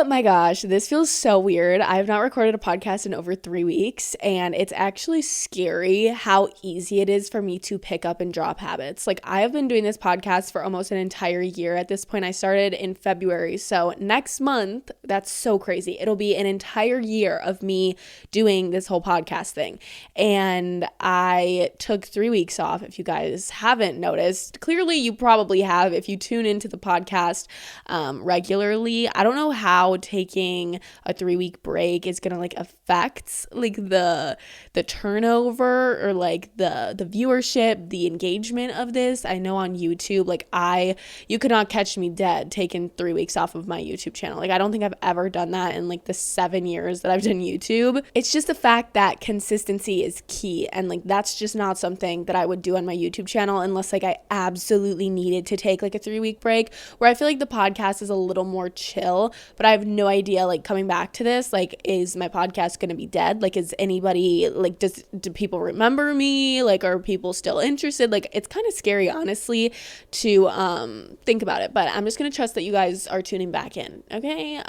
my gosh, this feels so weird. I have not recorded a podcast in over 3 weeks, and it's actually scary how easy it is for me to pick up and drop habits. Like, I have been doing this podcast for almost an entire year at this point. I started in February, so next month, that's so crazy. It'll be an entire year of me doing this whole podcast thing. And I took 3 weeks off. If you guys haven't noticed, clearly you probably have if you tune into the podcast regularly. I don't know how taking a 3-week break is gonna like affect like the turnover or like the viewership, the engagement of this. I know on YouTube, like you could not catch me dead taking 3 weeks off of my YouTube channel. Like, I don't think I've ever done that in like the 7 years that I've done YouTube. It's just the fact that consistency is key, and like that's just not something that I would do on my YouTube channel unless like I absolutely needed to take like a 3-week break, where I feel like the podcast is a little more chill. But I have no idea, like, coming back to this, like, is my podcast gonna be dead? Like, is anybody, like, do people remember me? Like, are people still interested? Like, it's kind of scary, honestly, to think about it, but I'm just gonna trust that you guys are tuning back in, okay?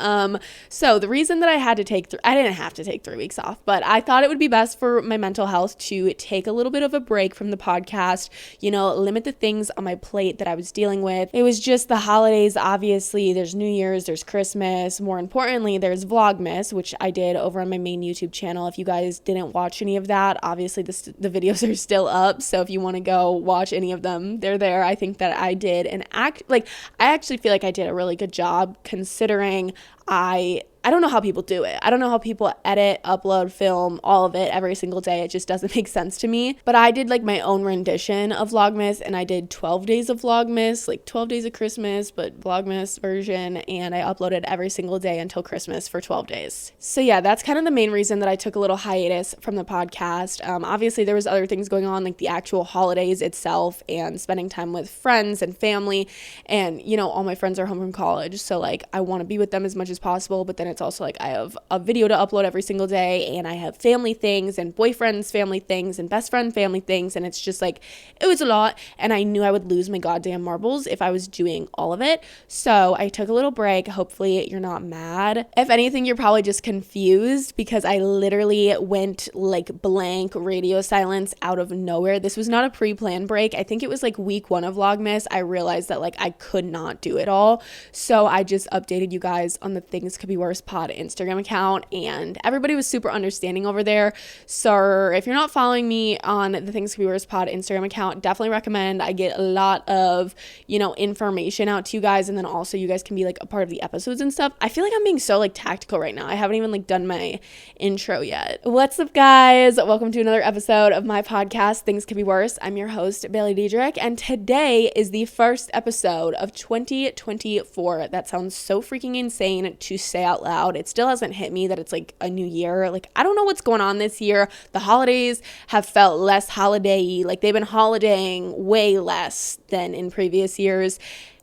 So the reason that I had to take I didn't have to take 3 weeks off, but I thought it would be best for my mental health to take a little bit of a break from the podcast, limit the things on my plate that I was dealing with. It was just the holidays, obviously. There's New Year's, there's Christmas. More importantly, there's Vlogmas, which I did over on my main YouTube channel. If you guys didn't watch any of that, obviously the videos are still up. So if you want to go watch any of them, they're there. I think that I did I actually feel like I did a really good job, considering I don't know how people do it. I don't know how people edit, upload, film, all of it every single day. It just doesn't make sense to me. But I did like my own rendition of Vlogmas, and I did 12 days of Vlogmas, like 12 days of Christmas, but Vlogmas version, and I uploaded every single day until Christmas for 12 days. So yeah, that's kind of the main reason that I took a little hiatus from the podcast. Obviously there was other things going on, like the actual holidays itself and spending time with friends and family, and all my friends are home from college, so like I want to be with them as much as possible, but then it's also like I have a video to upload every single day, and I have family things and boyfriend's family things and best friend family things, and it's just like it was a lot, and I knew I would lose my goddamn marbles if I was doing all of it. So I took a little break. Hopefully you're not mad. If anything, you're probably just confused because I literally went like blank radio silence out of nowhere. This was not a pre-planned break. I think it was like week 1 of Vlogmas. I realized that like I could not do it all, so I just updated you guys on the Things Could Be Worse pod Instagram account, and everybody was super understanding over there. So if you're not following me on the Things Could Be Worse pod Instagram account, definitely recommend. I get a lot of information out to you guys, and then also you guys can be like a part of the episodes and stuff. I feel like I'm being so like tactical right now. I haven't even like done my intro yet. What's up, guys? Welcome to another episode of my podcast, Things Could Be Worse. I'm your host, baileydedrick, and today is the first episode of 2024. That sounds so freaking insane to say out loud. It still hasn't hit me that it's like a new year. Like, I don't know what's going on this year. The holidays have felt less holiday-y. Like, they've been holidaying way less than in previous years.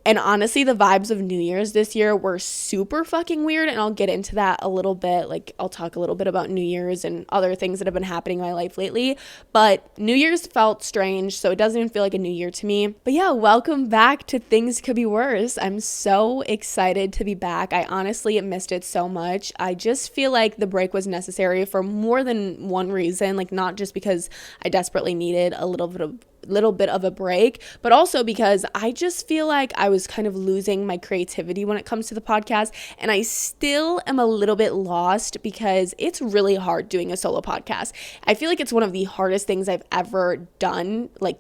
And honestly, the vibes of New Year's this year were super fucking weird, and I'll get into that a little bit. Like, I'll talk a little bit about New Year's and other things that have been happening in my life lately. But New Year's felt strange, so it doesn't even feel like a new year to me. But yeah, welcome back to Things Could Be Worse. I'm so excited to be back. I honestly missed it so much. I just feel like the break was necessary for more than one reason. Like, not just because I desperately needed a little bit of a break, but also because I just feel like I was kind of losing my creativity when it comes to the podcast, and I still am a little bit lost because it's really hard doing a solo podcast. I feel like it's one of the hardest things I've ever done, like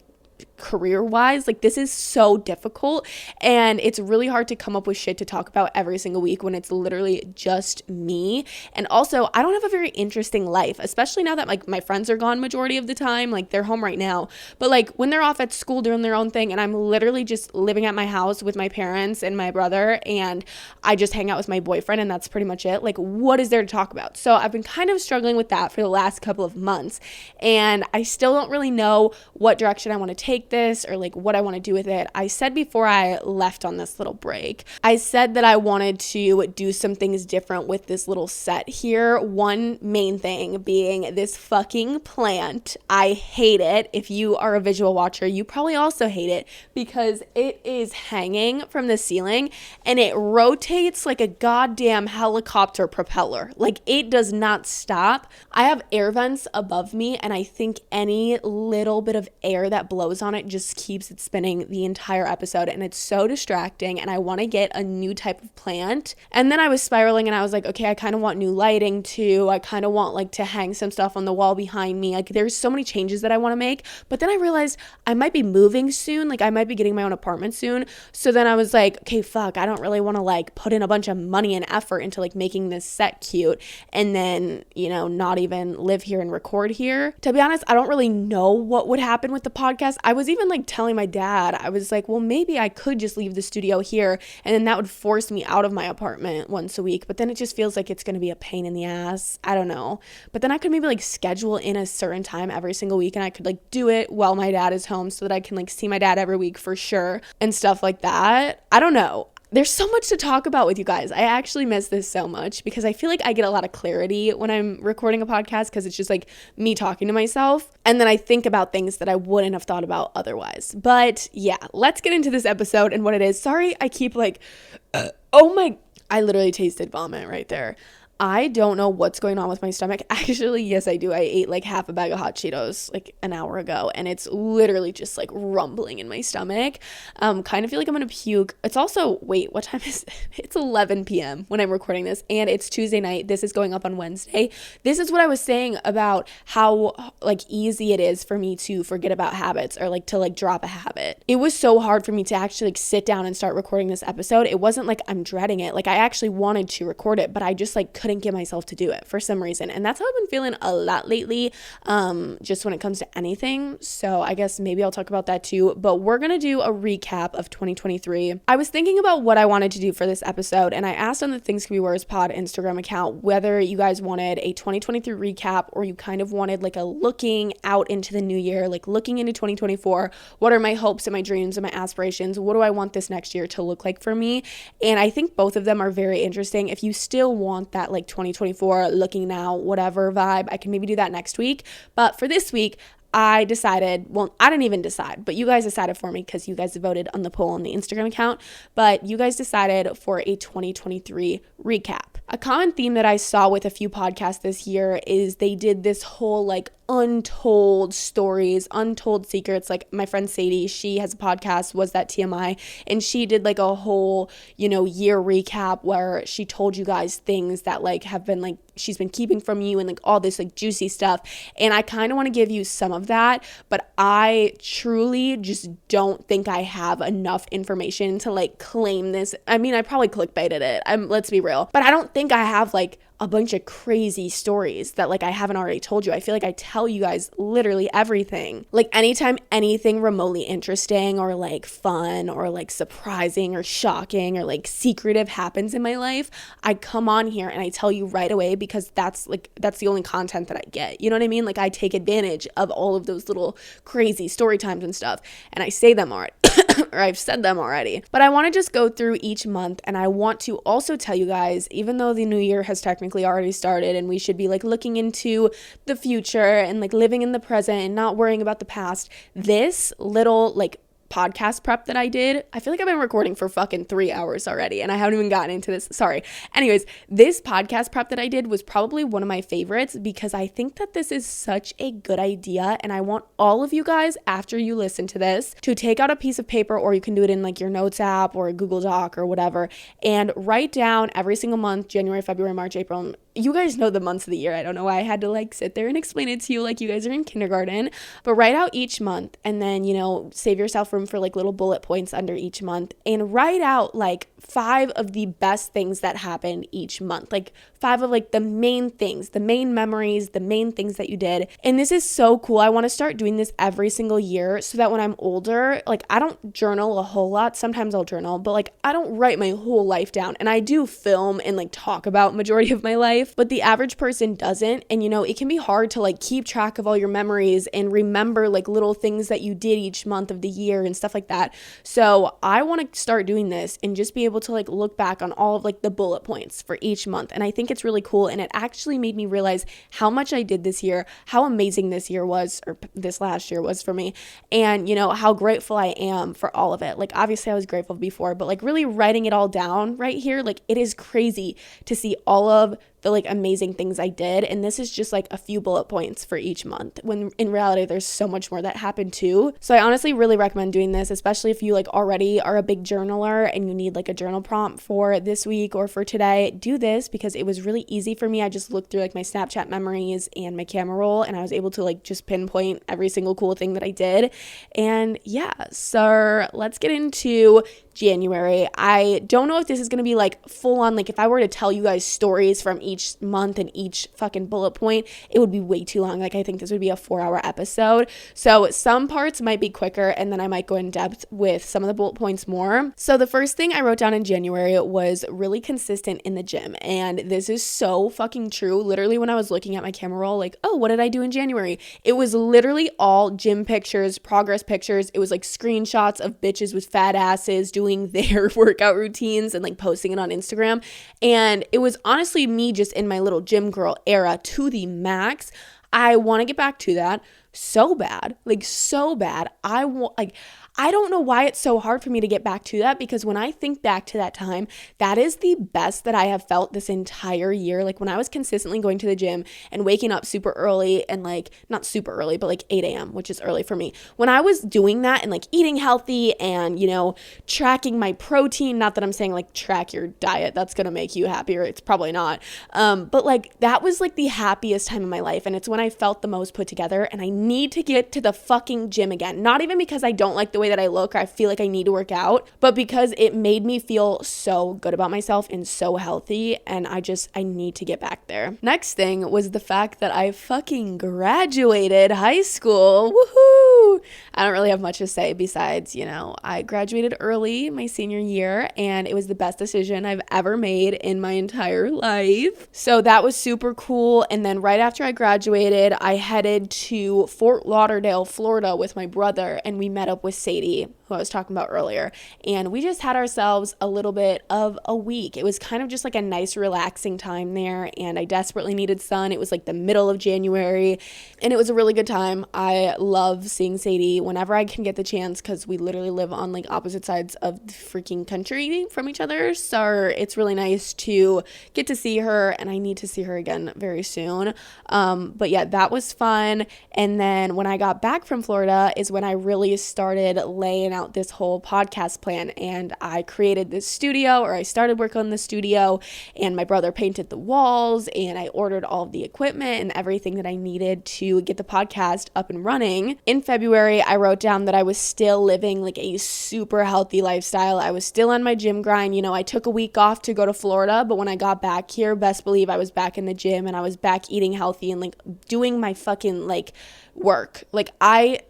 career-wise. Like, this is so difficult, and it's really hard to come up with shit to talk about every single week when it's literally just me. And also, I don't have a very interesting life, especially now that like my friends are gone majority of the time. Like, they're home right now, but like when they're off at school doing their own thing, and I'm literally just living at my house with my parents and my brother, and I just hang out with my boyfriend, and that's pretty much it. Like, what is there to talk about? So I've been kind of struggling with that for the last couple of months, and I still don't really know what direction I want to take this or like what I want to do with it. I said before I left on this little break, I said that I wanted to do some things different with this little set here. One main thing being this fucking plant. I hate it. If you are a visual watcher, you probably also hate it because it is hanging from the ceiling and it rotates like a goddamn helicopter propeller. Like it does not stop. I have air vents above me and I think any little bit of air that blows on it just keeps it spinning the entire episode, and it's so distracting, and I want to get a new type of plant. And then I was spiraling and I was like, okay, I kind of want new lighting too. I kind of want like to hang some stuff on the wall behind me. Like there's so many changes that I want to make, but then I realized I might be moving soon. Like I might be getting my own apartment soon. So then I was like, okay, fuck, I don't really want to like put in a bunch of money and effort into like making this set cute and then, you know, not even live here and record here. To be honest, I don't really know what would happen with the podcast. I was even like telling my dad, I was like, well, maybe I could just leave the studio here and then that would force me out of my apartment once a week. But then it just feels like it's going to be a pain in the ass. I don't know. But then I could maybe like schedule in a certain time every single week and I could like do it while my dad is home so that I can like see my dad every week for sure and stuff like that. I don't know. There's so much to talk about with you guys. I actually miss this so much because I feel like I get a lot of clarity when I'm recording a podcast because it's just like me talking to myself. And then I think about things that I wouldn't have thought about otherwise. But yeah, let's get into this episode and what it is. Sorry, I keep like, I literally tasted vomit right there. I don't know what's going on with my stomach. Actually, yes, I do. I ate like half a bag of hot Cheetos like an hour ago and it's literally just like rumbling in my stomach. Kind of feel like I'm gonna puke. It's also, wait, what time is it? It's 11 p.m. when I'm recording this and it's Tuesday night. This is going up on Wednesday. This is what I was saying about how like easy it is for me to forget about habits or like to like drop a habit. It was so hard for me to actually like sit down and start recording this episode. It wasn't like I'm dreading it. Like I actually wanted to record it, but I just like couldn't get myself to do it for some reason. And that's how I've been feeling a lot lately, just when it comes to anything. So I guess maybe I'll talk about that too. But we're going to do a recap of 2023. I was thinking about what I wanted to do for this episode, and I asked on the Things Could Be Worse pod Instagram account whether you guys wanted a 2023 recap or you kind of wanted like a looking out into the new year, like looking into 2024. What are my hopes and my dreams and my aspirations? What do I want this next year to look like for me? And I think both of them are very interesting. If you still want that like 2024 looking now, whatever vibe, I can maybe do that next week. But for this week, I decided, well, I didn't even decide, but you guys decided for me because you guys voted on the poll on the Instagram account, but you guys decided for a 2023 recap. A common theme that I saw with a few podcasts this year is they did this whole like untold stories, untold secrets. Like my friend Sadie, she has a podcast, Was That TMI? And she did like a whole, year recap where she told you guys things that like have been like, she's been keeping from you and like all this like juicy stuff. And I kind of want to give you some of that, but I truly just don't think I have enough information to like claim this. I mean, I probably clickbaited it. Let's be real, but I don't think I have like a bunch of crazy stories that like I haven't already told you. I feel like I tell you guys literally everything. Like anytime anything remotely interesting or like fun or like surprising or shocking or like secretive happens in my life, I come on here and I tell you right away because that's the only content that I get. You know what I mean? Like I take advantage of all of those little crazy story times and stuff and I say them already. Or I've said them already. But I want to just go through each month and I want to also tell you guys, even though the new year has technically already started and we should be like looking into the future and like living in the present and not worrying about the past, this little like podcast prep that I did, I feel like I've been recording for fucking 3 hours already and I haven't even gotten into this. Sorry. Anyways, this podcast prep that I did was probably one of my favorites because I think that this is such a good idea and I want all of you guys, after you listen to this, to take out a piece of paper, or you can do it in like your notes app or a Google Doc or whatever, and write down every single month, January, February, March, April. You guys know the months of the year. I don't know why I had to like sit there and explain it to you like you guys are in kindergarten, but write out each month and then, save yourself room for like little bullet points under each month and write out like 5 of the best things that happened each month. Like 5 of like the main things, the main memories, the main things that you did. And this is so cool. I want to start doing this every single year so that when I'm older, like I don't journal a whole lot. Sometimes I'll journal, but like I don't write my whole life down. And I do film and like talk about majority of my life. life, but the average person doesn't. And it can be hard to like keep track of all your memories and remember like little things that you did each month of the year and stuff like that. So I want to start doing this and just be able to like look back on all of like the bullet points for each month. And I think it's really cool. And it actually made me realize how much I did this year, how amazing this year was, or this last year was for me. And how grateful I am for all of it. Like obviously I was grateful before, but like really writing it all down right here, like it is crazy to see all of the like amazing things I did. And this is just like a few bullet points for each month, when in reality there's so much more that happened too. So I honestly really recommend doing this, especially if you like already are a big journaler and you need like a journal prompt for this week or for today. Do this because it was really easy for me. I just looked through like my Snapchat memories and my camera roll, and I was able to like just pinpoint every single cool thing that I did. And yeah, so let's get into January. I don't know if this is going to be like full on, like if I were to tell you guys stories from each month and each fucking bullet point, it would be way too long. Like I think this would be a 4-hour episode. So some parts might be quicker and then I might go in depth with some of the bullet points more. So the first thing I wrote down in January was really consistent in the gym. And this is so fucking true. Literally when I was looking at my camera roll, like, oh, what did I do in January? It was literally all gym pictures, progress pictures. It was like screenshots of bitches with fat asses doing their workout routines and like posting it on Instagram. And it was honestly me just in my little gym girl era to the max. I want to get back to that so bad, like so bad. I don't know why it's so hard for me to get back to that, because when I think back to that time, that is the best that I have felt this entire year. Like when I was consistently going to the gym and waking up super early, and like not super early, but like 8 a.m., which is early for me. When I was doing that and like eating healthy and, tracking my protein, not that I'm saying like track your diet, that's going to make you happier. It's probably not. But like that was like the happiest time of my life. And it's when I felt the most put together, and I need to get to the fucking gym again. Not even because I don't like the way that I look or I feel like I need to work out, but because it made me feel so good about myself and so healthy, and I need to get back there. Next thing was the fact that I fucking graduated high school. Woohoo! I don't really have much to say besides, I graduated early my senior year, and it was the best decision I've ever made in my entire life. So that was super cool. And then right after I graduated, I headed to Fort Lauderdale, Florida with my brother, and we met up with Sadie, who I was talking about earlier, and we just had ourselves a little bit of a week. It was kind of just like a nice relaxing time there, and I desperately needed sun. It was like the middle of January, and it was a really good time. I love seeing Sadie whenever I can get the chance, because we literally live on like opposite sides of the freaking country from each other, so it's really nice to get to see her, and I need to see her again very soon. But yeah, that was fun. And then when I got back from Florida is when I really started laying out this whole podcast plan, and I created this studio, or I started work on the studio, and my brother painted the walls, and I ordered all of the equipment and everything that I needed to get the podcast up and running. In February, I wrote down that I was still living like a super healthy lifestyle. I was still on my gym grind. I took a week off to go to Florida, but when I got back here, best believe I was back in the gym, and I was back eating healthy and like doing my fucking like work. Like I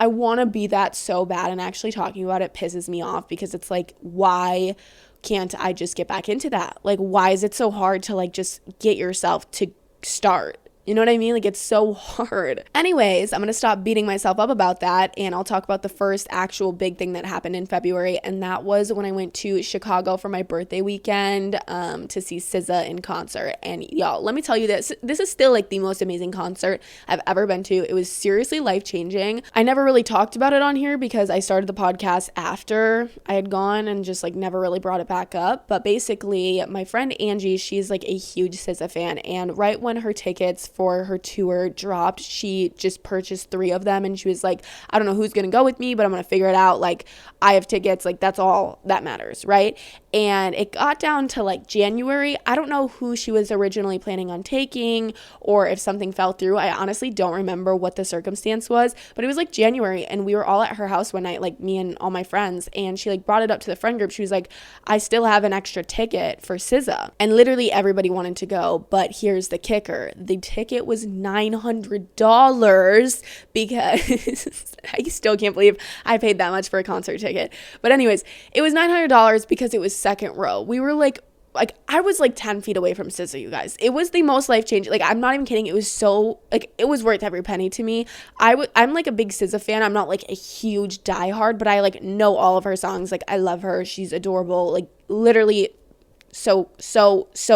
want to be that so bad, and actually talking about it pisses me off, because it's like, why can't I just get back into that? Like, why is it so hard to like just get yourself to start? You know what I mean? Like, it's so hard. Anyways, I'm going to stop beating myself up about that, and I'll talk about the first actual big thing that happened in February, and that was when I went to Chicago for my birthday weekend to see SZA in concert. And y'all, let me tell you this is still like the most amazing concert I've ever been to. It was seriously life-changing. I never really talked about it on here because I started the podcast after I had gone and just like never really brought it back up. But basically, my friend Angie, she's like a huge SZA fan, and right when her tickets for her tour dropped, she just purchased 3 of them, and she was like, I don't know who's gonna go with me, but I'm gonna figure it out. Like, I have tickets, like that's all that matters, right? And it got down to like January. I don't know who she was originally planning on taking, or if something fell through. I honestly don't remember what the circumstance was, but it was like January, and we were all at her house one night, like me and all my friends, and she like brought it up to the friend group. She was like, I still have an extra ticket for SZA, and literally everybody wanted to go. But here's the kicker: the ticket was $900, because I still can't believe I paid that much for a concert ticket. But anyways, it was $900 because it was second row. We were like like, I was like 10 feet away from SZA, you guys. It was the most life-changing. Like, I'm not even kidding. It was so, like, it was worth every penny to me. I'm like a big SZA fan. I'm not like a huge diehard, but I like know all of her songs. Like, I love her. She's adorable. Like, literally so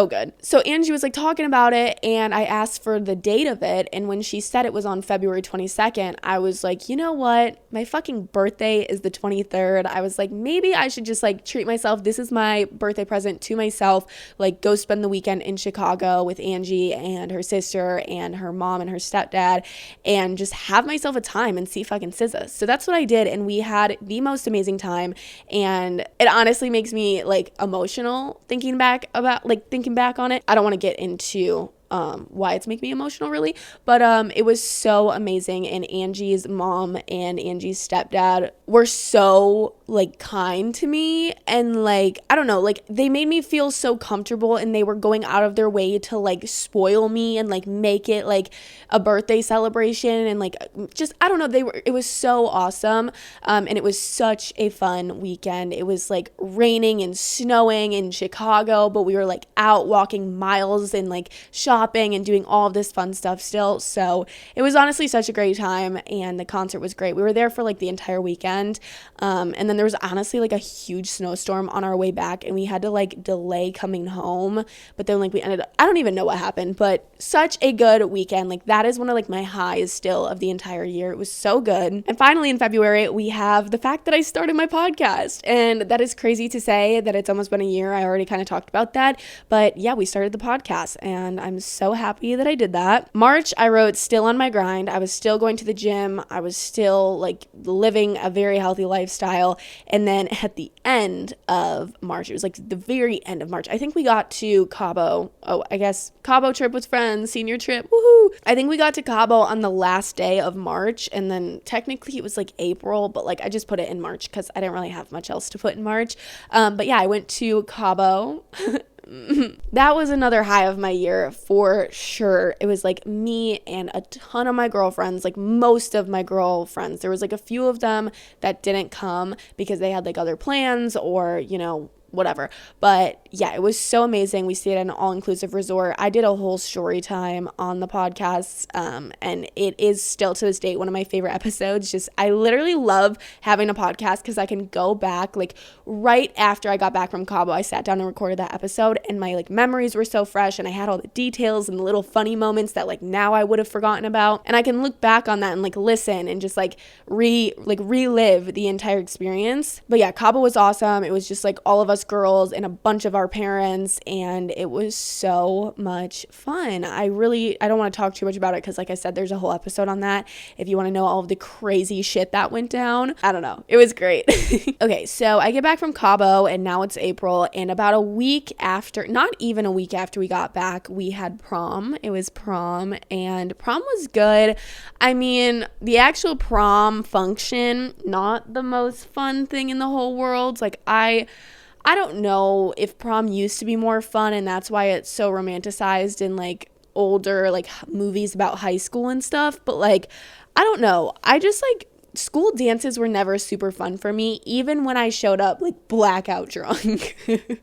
good. So Angie was like talking about it, and I asked for the date of it, and when she said it was on February 22nd, I was like, you know what, my fucking birthday is the 23rd. I was like, maybe I should just like treat myself. This is my birthday present to myself, like go spend the weekend in Chicago with Angie and her sister and her mom and her stepdad, and just have myself a time and see fucking SZA. So that's what I did, and we had the most amazing time, and it honestly makes me like emotional thinking back on it. I don't want to get into why it's making me emotional really, but it was so amazing, and Angie's mom and Angie's stepdad were so like kind to me, and like I don't know, like they made me feel so comfortable, and they were going out of their way to like spoil me and like make it like a birthday celebration, and like just I don't know, it was so awesome, and it was such a fun weekend. It was like raining and snowing in Chicago, but we were like out walking miles and like shopping and doing all of this fun stuff still. So it was honestly such a great time, and the concert was great. We were there for like the entire weekend, and then there was honestly like a huge snowstorm on our way back, and we had to like delay coming home, but then like we ended up, I don't even know what happened, but such a good weekend. Like that is one of like my highs still of the entire year. It was so good. And finally in February we have the fact that I started my podcast, and that is crazy to say that it's almost been a year. I already kind of talked about that, but yeah, we started the podcast, and I'm so happy that I did that. March, I wrote still on my grind. I was still going to the gym. I was still like living a very healthy lifestyle. And then at the end of March, it was like the very end of March, I think we got to Cabo. Oh, I guess Cabo trip with friends, senior trip. Woohoo! I think we got to Cabo on the last day of March, and then technically it was like April, but like I just put it in March because I didn't really have much else to put in March. But yeah, I went to Cabo. That was another high of my year for sure. It was like me and a ton of my girlfriends, like most of my girlfriends. There was like a few of them that didn't come because they had like other plans or, you know, whatever. But yeah, it was so amazing. We stayed at an all-inclusive resort. I did a whole story time on the podcast, and it is still to this date one of my favorite episodes. Just I literally love having a podcast because I can go back like right after I got back from Cabo. I sat down and recorded that episode, and my like memories were so fresh, and I had all the details and the little funny moments that like now I would have forgotten about, and I can look back on that and like listen and just like relive the entire experience. But yeah, Cabo was awesome. It was just like all of us girls and a bunch of our parents, and it was so much fun. I don't want to talk too much about it because like I said, there's a whole episode on that if you want to know all of the crazy shit that went down. I don't know, it was great. Okay, so I get back from Cabo, and now it's April, and about a week after, not even a week after we got back, we had prom. It was prom, and prom was good. I mean, the actual prom function, not the most fun thing in the whole world. Like I don't know if prom used to be more fun, and that's why it's so romanticized in like older like movies about high school and stuff, but like I don't know, I just like school dances were never super fun for me, even when I showed up like blackout drunk.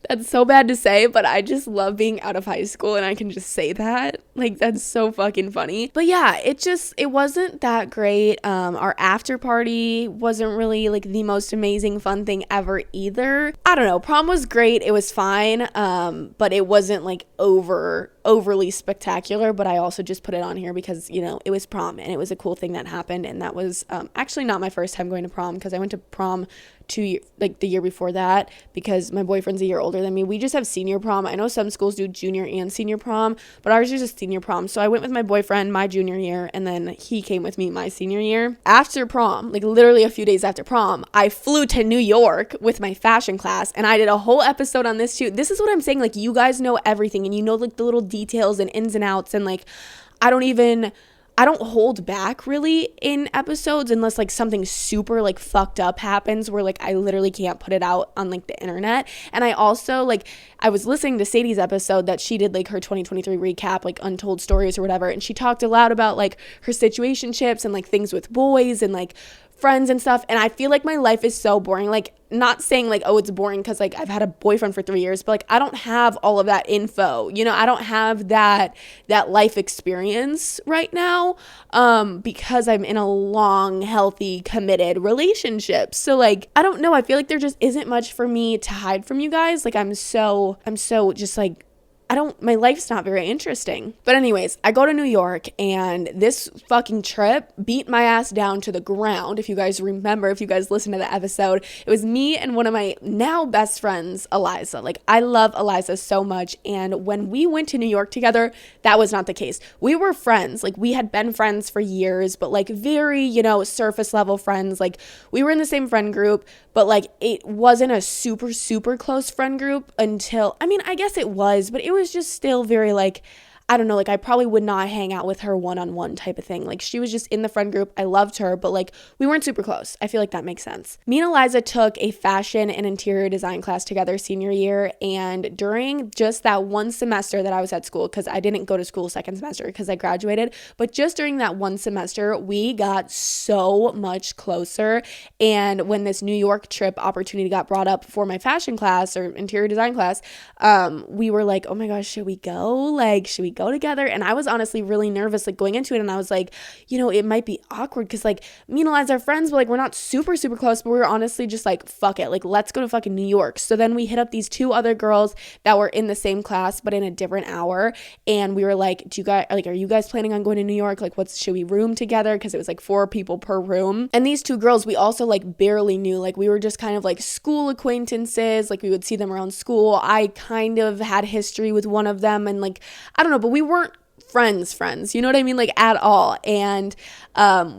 That's so bad to say, but I just love being out of high school, and I can just say that. Like, that's so fucking funny. But yeah, it wasn't that great. Our after party wasn't really like the most amazing fun thing ever either. I don't know, prom was great, it was fine, but it wasn't like overly spectacular. But I also just put it on here because, you know, it was prom, and it was a cool thing that happened, and that was actually not my first time going to prom, because I went to prom the year before that, because my boyfriend's a year older than me. We just have senior prom. I know some schools do junior and senior prom, but ours is just senior prom. So I went with my boyfriend my junior year, and then he came with me my senior year. After prom, like literally a few days after prom, I flew to New York with my fashion class, and I did a whole episode on this too. This is what I'm saying, like, you guys know everything, and you know like the little details and ins and outs, and like I don't hold back really in episodes unless like something super like fucked up happens where like I literally can't put it out on like the internet. And I also like, I was listening to Sadie's episode that she did like her 2023 recap, like untold stories or whatever, and she talked a lot about like her situationships and like things with boys and like friends and stuff, and I feel like my life is so boring. Like, not saying like, oh, it's boring because like I've had a boyfriend for 3 years, but like I don't have all of that info, I don't have that life experience right now, because I'm in a long, healthy, committed relationship. So like, I don't know, I feel like there just isn't much for me to hide from you guys. Like, I'm so just like, my life's not very interesting. But anyways, I go to New York, and this fucking trip beat my ass down to the ground. If you guys remember, if you guys listened to the episode, it was me and one of my now best friends, Eliza. Like, I love Eliza so much. And when we went to New York together, that was not the case. We were friends. Like, we had been friends for years, but like very, surface level friends. Like, we were in the same friend group, but like it wasn't a super, super close friend group until, I guess it was, but it was just still very like, I don't know, like I probably would not hang out with her one-on-one type of thing. Like, she was just in the friend group. I loved her, but like we weren't super close. I feel like that makes sense. Me and Eliza took a fashion and interior design class together senior year, and during just that one semester that I was at school, because I didn't go to school second semester because I graduated, but just during that one semester, we got so much closer. And when this New York trip opportunity got brought up for my fashion class or interior design class, we were like, oh my gosh, should we go? Like, should we go together? And I was honestly really nervous like going into it, and I was like, it might be awkward because like me and Eliza are friends, but like we're not super, super close, but we were honestly just like, fuck it, like let's go to fucking New York. So then we hit up these two other girls that were in the same class but in a different hour, and we were like, are you guys planning on going to New York? Like, should we room together? Because it was like 4 people per room. And these two girls we also like barely knew. Like, we were just kind of like school acquaintances. Like, we would see them around school. I kind of had history with one of them, and like, I don't know, but we weren't friends, you know what I mean? Like, at all. And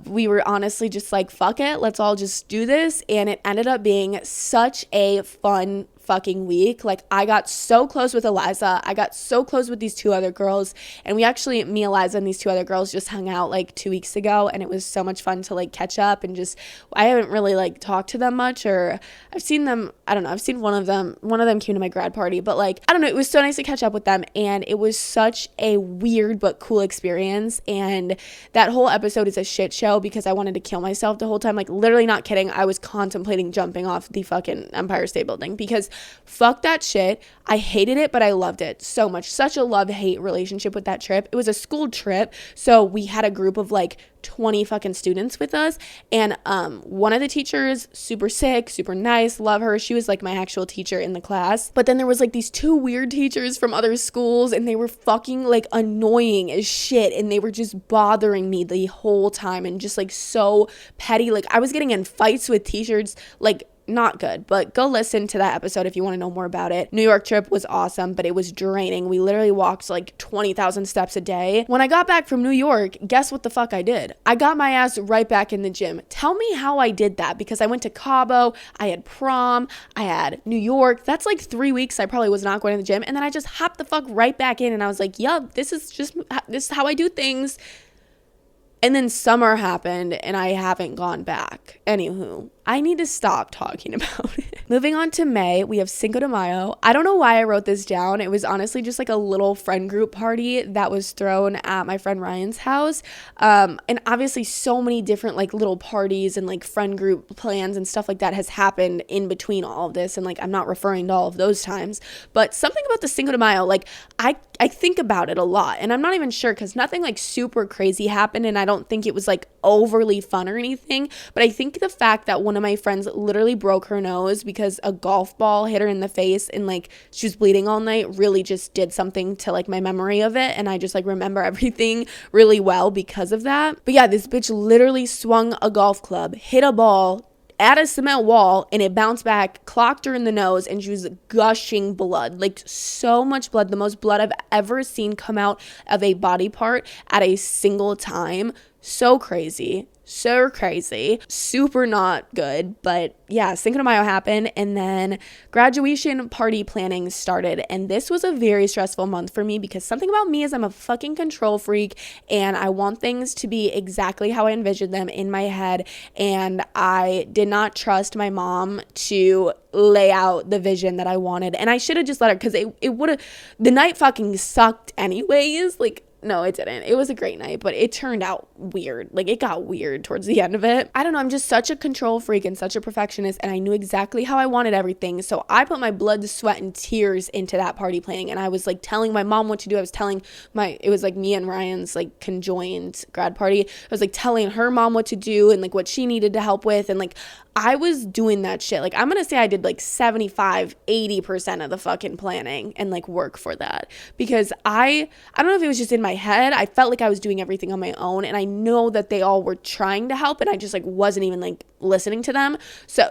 we were honestly just like, fuck it, let's all just do this. And it ended up being such a fun fucking week. Like, I got so close with Eliza. I got so close with these two other girls. And me, Eliza, and these two other girls just hung out like 2 weeks ago. And it was so much fun to like catch up and just, I haven't really like talked to them much, or I've seen them, I don't know, I've seen one of them came to my grad party, but like, I don't know, it was so nice to catch up with them. And it was such a weird but cool experience. And that whole episode is a shit show because I wanted to kill myself the whole time. Like, literally not kidding. I was contemplating jumping off the fucking Empire State Building because fuck that shit. I hated it, but I loved it so much. Such a love-hate relationship with that trip. It was a school trip, so we had a group of like 20 fucking students with us, and one of the teachers, super sick, super nice, love her. She was like my actual teacher in the class. But then there was like these 2 weird teachers from other schools, and they were fucking like annoying as shit, and they were just bothering me the whole time and just like so petty. Like, I was getting in fights with teachers, like, not good. But go listen to that episode if you want to know more about it. New York trip was awesome, but it was draining. We literally walked like 20,000 steps a day. When I got back from New York, guess what the fuck I did? I got my ass right back in the gym. Tell me how I did that, because I went to Cabo, I had prom, I had New York. That's like 3 weeks I probably was not going to the gym, and then I just hopped the fuck right back in, and I was like, yup, this is how I do things. And then summer happened, and I haven't gone back. Anywho, I need to stop talking about it. Moving on to May, we have Cinco de Mayo. I don't know why I wrote this down. It was honestly just like a little friend group party that was thrown at my friend Ryan's house. And obviously so many different like little parties and like friend group plans and stuff like that has happened in between all of this. And like, I'm not referring to all of those times, but something about the Cinco de Mayo, like I think about it a lot, and I'm not even sure because nothing like super crazy happened, and I don't think it was like overly fun or anything, but I think the fact that one of my friends literally broke her nose because a golf ball hit her in the face and like she was bleeding all night really just did something to like my memory of it, and I just like remember everything really well because of that. But yeah, this bitch literally swung a golf club, hit a ball at a cement wall, and it bounced back, clocked her in the nose, and she was gushing blood, like so much blood, the most blood I've ever seen come out of a body part at a single time. So crazy, super not good. But yeah, Cinco de Mayo happened, and then graduation party planning started, and this was a very stressful month for me because something about me is I'm a fucking control freak, and I want things to be exactly how I envisioned them in my head, and I did not trust my mom to lay out the vision that I wanted, and I should have just let her, because it would have, the night fucking sucked anyways. Like, No, it didn't. It was a great night, but it turned out weird. Like, it got weird towards the end of it. I don't know. I'm just such a control freak and such a perfectionist, and I knew exactly how I wanted everything. So I put my blood, sweat, and tears into that party planning, and I was like telling my mom what to do. I was telling it was like me and Ryan's like conjoined grad party. I was like telling her mom what to do and like what she needed to help with, and like I was doing that shit. Like, I'm gonna say I did like 75-80% of the fucking planning and like work for that, because I don't know if it was just in my head. I felt like I was doing everything on my own, and I know that they all were trying to help, and I just like wasn't even like listening to them. So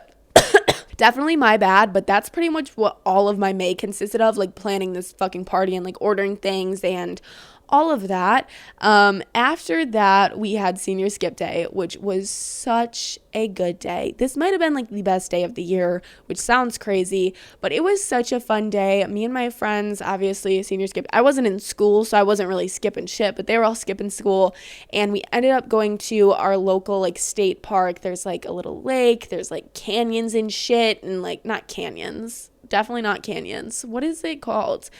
definitely my bad, but that's pretty much what all of my May consisted of, like planning this fucking party and like ordering things and all of that. After that, we had senior skip day, which was such a good day. This might have been like the best day of the year, which sounds crazy, but it was such a fun day. Me and my friends, obviously, senior skip. I wasn't in school, so I wasn't really skipping shit, but they were all skipping school, and we ended up going to our local like state park. There's like a little lake, there's like canyons and shit, and like not canyons, definitely not canyons. What is it called?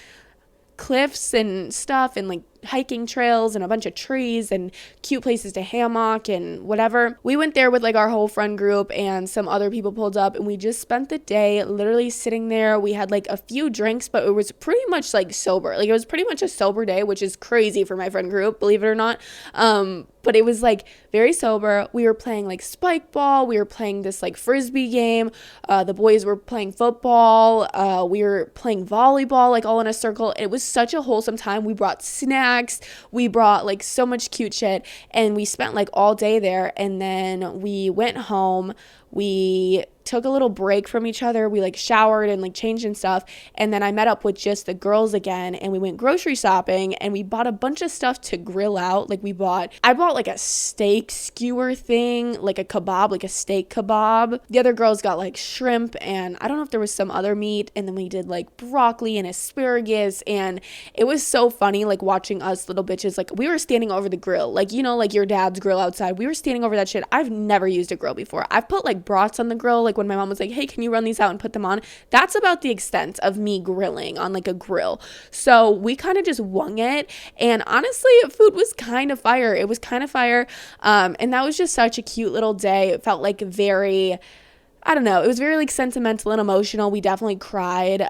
Cliffs and stuff, and like hiking trails and a bunch of trees and cute places to hammock and whatever. We went there with like our whole friend group, and some other people pulled up, and we just spent the day literally sitting there. We had like a few drinks, but it was pretty much like sober. Like, it was pretty much a sober day, which is crazy for my friend group, believe it or not. But it was like very sober. We were playing like spike ball. We were playing this like frisbee game. The boys were playing football. We were playing volleyball, like all in a circle. It was such a wholesome time. We brought snacks. We brought like so much cute shit, and we spent like all day there. And then we went home. We took a little break from each other. We like showered and like changed and stuff. And then I met up with just the girls again, and we went grocery shopping, and we bought a bunch of stuff to grill out. Like, I bought like a steak skewer thing, like a kebab, like a steak kebab. The other girls got like shrimp, and I don't know if there was some other meat. And then we did like broccoli and asparagus, and it was so funny like watching us little bitches. Like, we were standing over the grill, like, you know, like your dad's grill outside. We were standing over that shit. I've never used a grill before. I've put like brats on the grill, like when my mom was like, hey, can you run these out and put them on? That's about the extent of me grilling on like a grill. So we kind of just wung it, and honestly, food was kind of fire. It was kind of fire. And that was just such a cute little day. It felt like very, I don't know, it was very like sentimental and emotional. We definitely cried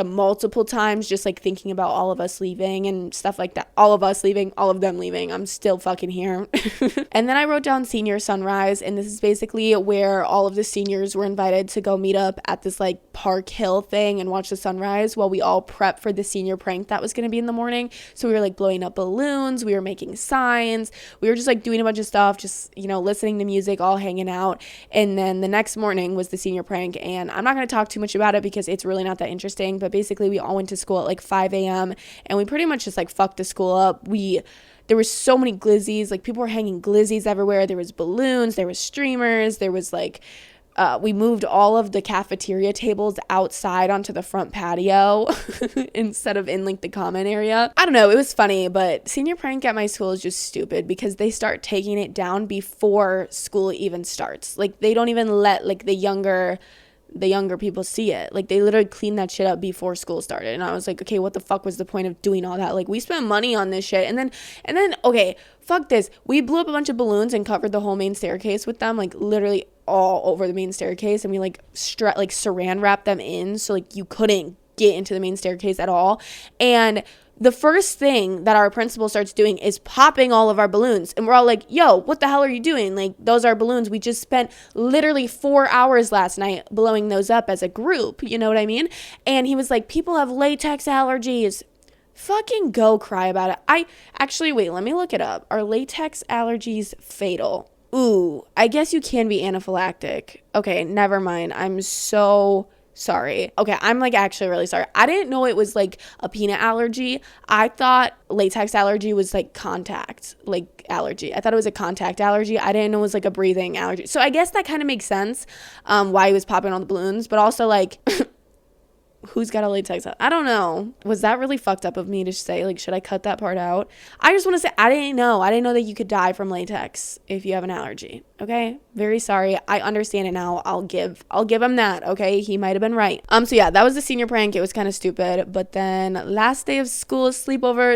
multiple times, just like thinking about all of us leaving and stuff like that. All of us leaving, all of them leaving. I'm still fucking here. And then I wrote down senior sunrise, and this is basically where all of the seniors were invited to go meet up at this like Park Hill thing and watch the sunrise while we all prep for the senior prank that was going to be in the morning. So we were like blowing up balloons, we were making signs, we were just like doing a bunch of stuff, just, you know, listening to music, all hanging out. And then the next morning was the senior prank, and I'm not going to talk too much about it because it's really not that interesting. But basically, we all went to school at like 5 a.m. and we pretty much just like fucked the school up. There were so many glizzies, like people were hanging glizzies everywhere. There was balloons, there was streamers, there was like, we moved all of the cafeteria tables outside onto the front patio instead of in like the common area. I don't know, it was funny, but senior prank at my school is just stupid because they start taking it down before school even starts. Like, they don't even let like the younger people see it. Like, they literally cleaned that shit up before school started. And I was like, okay, what the fuck was the point of doing all that? Like, we spent money on this shit. And then okay, fuck this. We blew up a bunch of balloons and covered the whole main staircase with them, like literally all over the main staircase. And we like saran wrapped them in, so like you couldn't get into the main staircase at all. And the first thing that our principal starts doing is popping all of our balloons. And we're all like, yo, what the hell are you doing? Like, those are balloons. We just spent literally 4 hours last night blowing those up as a group. You know what I mean? And he was like, people have latex allergies. Fucking go cry about it. Wait, let me look it up. Are latex allergies fatal? Ooh, I guess you can be anaphylactic. Okay, never mind. I'm so sorry. Okay, I'm like actually really sorry. I didn't know it was like a peanut allergy. I thought latex allergy was like contact, like allergy. I thought it was a contact allergy. I didn't know it was like a breathing allergy. So I guess that kind of makes sense why he was popping all the balloons, but also like who's got a latex hat? I don't know. Was that really fucked up of me to say? Like, should I cut that part out? I just want to say, I didn't know that you could die from latex if you have an allergy. Okay, very sorry. I understand it now. I'll give him that. Okay, he might have been right. So yeah, that was the senior prank. It was kind of stupid. But then last day of school, sleepover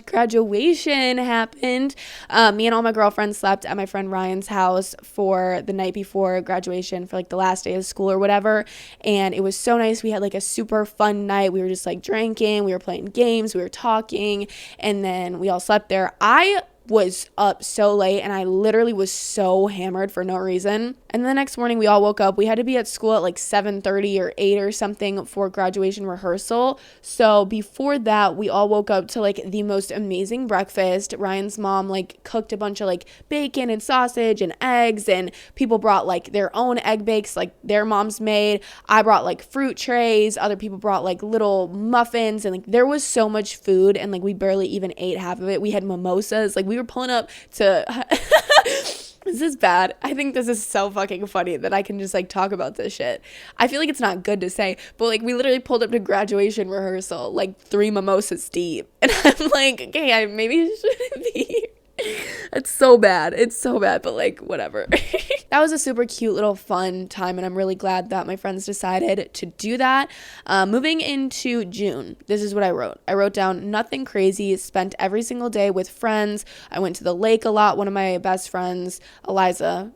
/ graduation happened. Me and all my girlfriends slept at my friend Ryan's house for the night before graduation, for like the last day of school or whatever. And it was so nice. We had like a super fun night. We were just like drinking, we were playing games, we were talking, and then we all slept there. I was up so late and I literally was so hammered for no reason. And the next morning we all woke up. We had to be at school at like 7:30 or 8 or something for graduation rehearsal. So before that, we all woke up to like the most amazing breakfast. Ryan's mom like cooked a bunch of like bacon and sausage and eggs, and people brought like their own egg bakes like their moms made. I brought like fruit trays. Other people brought like little muffins, and like there was so much food, and like we barely even ate half of it. We had mimosas. Like we were pulling up to this is bad. I think this is so fucking funny that I can just like talk about this shit. I feel like it's not good to say, but like we literally pulled up to graduation rehearsal like 3 mimosas deep, and I'm like, okay, I maybe shouldn't be here. It's so bad, but like whatever. That was a super cute little fun time, and I'm really glad that my friends decided to do that. Moving into June, this is what I wrote down nothing crazy. Spent every single day with friends. I went to the lake a lot. One of my best friends, Eliza,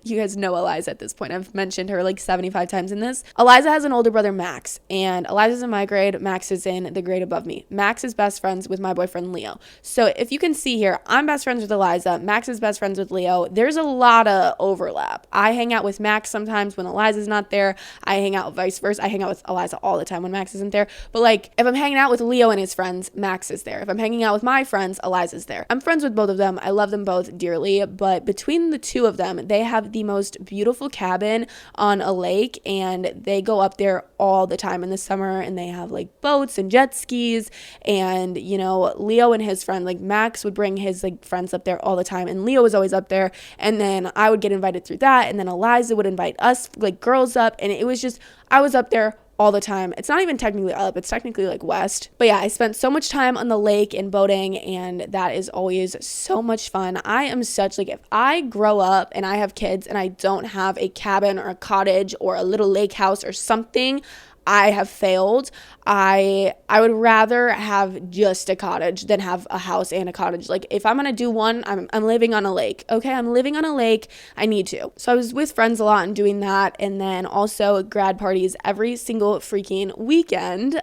you guys know Eliza at this point. I've mentioned her like 75 times in this. Eliza has an older brother, Max, and Eliza's in my grade. Max is in the grade above me. Max is best friends with my boyfriend, Leo. So if you can see here, I'm best friends with Eliza. Max is best friends with Leo. There's a lot of overlap. I hang out with Max sometimes when Eliza's not there. I hang out vice versa. I hang out with Eliza all the time when Max isn't there. But like if I'm hanging out with Leo and his friends, Max is there. If I'm hanging out with my friends, Eliza's there. I'm friends with both of them. I love them both dearly, but between the two of them, they have the most beautiful cabin on a lake, and they go up there all the time in the summer, and they have like boats and jet skis. And you know, Leo and his friend, like Max would bring his like friends up there all the time, and Leo was always up there, and then I would get invited through that, and then Eliza would invite us like girls up, and it was just I was up there all the time. It's not even technically up, it's technically like west. But yeah, I spent so much time on the lake and boating, and that is always so much fun. I am such like, if I grow up and I have kids and I don't have a cabin or a cottage or a little lake house or something, I have failed. I would rather have just a cottage than have a house and a cottage. Like if I'm gonna do one, I'm living on a lake. Okay, I'm living on a lake. I need to. So I was with friends a lot and doing that, and then also grad parties every single freaking weekend.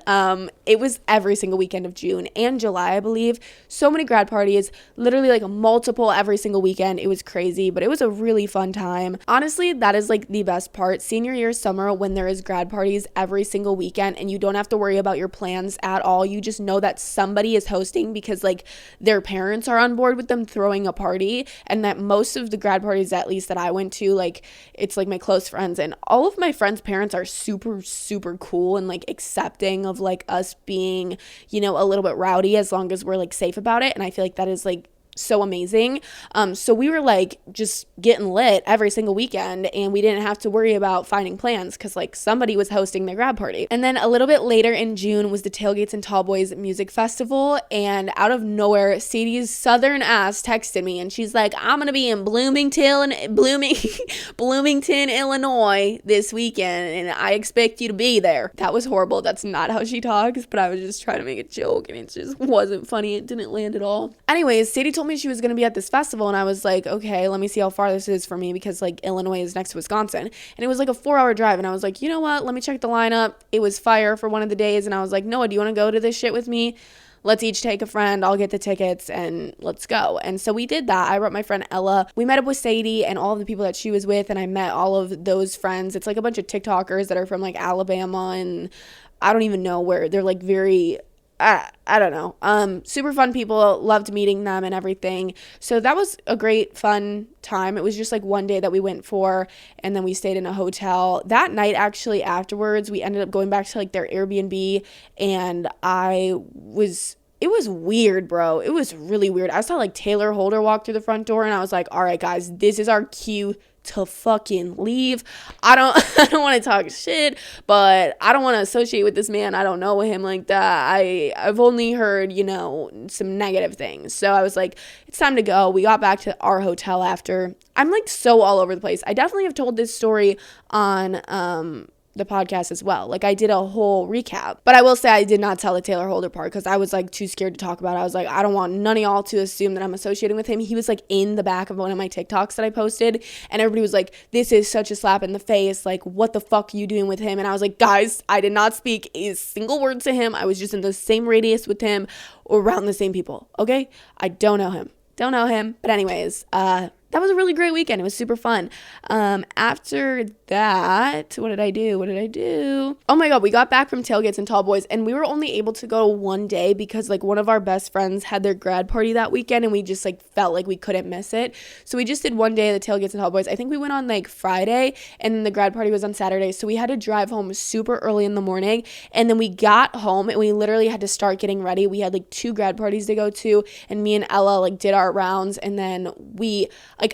It was every single weekend of June and July, I believe. So many grad parties, literally like multiple every single weekend. It was crazy, but it was a really fun time. Honestly, that is like the best part. Senior year summer, when there is grad parties every single weekend and you don't have to worry about your plans at all. You just know that somebody is hosting because like their parents are on board with them throwing a party, and that most of the grad parties, at least that I went to, like it's like my close friends, and all of my friends' parents are super, super cool and like accepting of like us being, you know, a little bit rowdy as long as we're like safe about it. And I feel like that is like so amazing. So we were like just getting lit every single weekend, and we didn't have to worry about finding plans because like somebody was hosting their grad party. And then a little bit later in June was the Tailgates and Tallboys Music Festival, and out of nowhere, Sadie's southern ass texted me, and she's like, I'm gonna be in Bloomington, Illinois this weekend, and I expect you to be there. That was horrible. That's not how she talks, but I was just trying to make a joke, and it just wasn't funny. It didn't land at all. Anyways, Sadie told me she was going to be at this festival, and I was like, okay, let me see how far this is for me, because like Illinois is next to Wisconsin, and it was like a 4-hour drive, and I was like, you know what, let me check the lineup. It was fire for one of the days, and I was like, Noah, do you want to go to this shit with me? Let's each take a friend, I'll get the tickets, and let's go. And so we did that. I brought my friend Ella. We met up with Sadie and all of the people that she was with, and I met all of those friends. It's like a bunch of TikTokers that are from like Alabama, and I don't even know where. They're like very, I don't know. Super fun people, loved meeting them and everything. So that was a great, fun time. It was just like one day that we went for, and then we stayed in a hotel. That night, actually, afterwards, we ended up going back to like their Airbnb, and it was weird, bro. It was really weird. I saw like Taylor Holder walk through the front door, and I was like, all right, guys, this is our cue to fucking leave. I don't I don't want to talk shit, but I don't want to associate with this man. I don't know him like that. I've only heard, some negative things. So I was like, it's time to go. We got back to our hotel after. I'm like so all over the place. I definitely have told this story on the podcast as well. Like I did a whole recap, but I will say I did not tell the Taylor Holder part because I was like too scared to talk about it. I was like, I don't want none of y'all to assume that I'm associating with him. He was like in the back of one of my TikToks that I posted, and everybody was like, this is such a slap in the face. Like, what the fuck are you doing with him? And I was like, guys, I did not speak a single word to him. I was just in the same radius with him, or around the same people. Okay. I don't know him. But anyways, that was a really great weekend. It was super fun. After that, what did I do? Oh my God, we got back from Tailgates and Tall Boys, and we were only able to go one day because like one of our best friends had their grad party that weekend, and we just like felt like we couldn't miss it. So we just did one day of the Tailgates and Tall Boys. I think we went on like Friday, and then the grad party was on Saturday. So we had to drive home super early in the morning, and then we got home and we literally had to start getting ready. We had like 2 grad parties to go to, and me and Ella like did our rounds, and then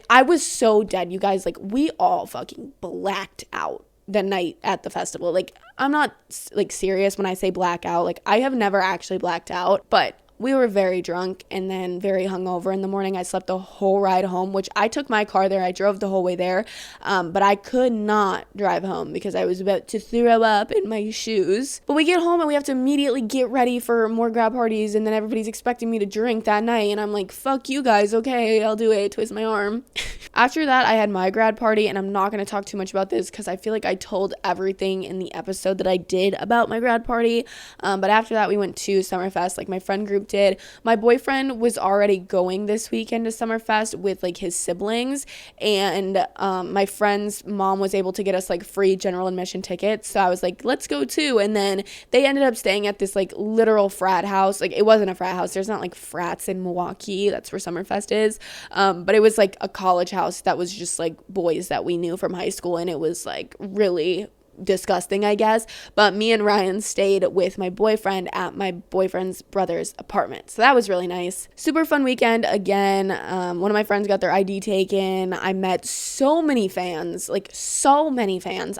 I was so dead, you guys. Like, we all fucking blacked out the night at the festival. Like, I'm not, like, serious when I say blackout. Like, I have never actually blacked out, but we were very drunk and then very hungover in the morning. I slept the whole ride home, which I took my car there. I drove the whole way there, but I could not drive home because I was about to throw up in my shoes. But we get home and we have to immediately get ready for more grad parties, and then everybody's expecting me to drink that night, and I'm like, fuck you guys, okay, I'll do it, twist my arm. After that, I had my grad party, and I'm not going to talk too much about this because I feel like I told everything in the episode that I did about my grad party, but after that, we went to Summerfest, like my friend group did. My boyfriend was already going this weekend to Summerfest with like his siblings, and my friend's mom was able to get us like free general admission tickets, so I was like, let's go too. And then they ended up staying at this like literal frat house. Like, it wasn't a frat house, there's not like frats in Milwaukee, that's where Summerfest is, but it was like a college house that was just like boys that we knew from high school, and it was like really disgusting, I guess. But me and Ryan stayed with my boyfriend at my boyfriend's brother's apartment, so that was really nice. Super fun weekend again. One of my friends got their ID taken. I met so many fans.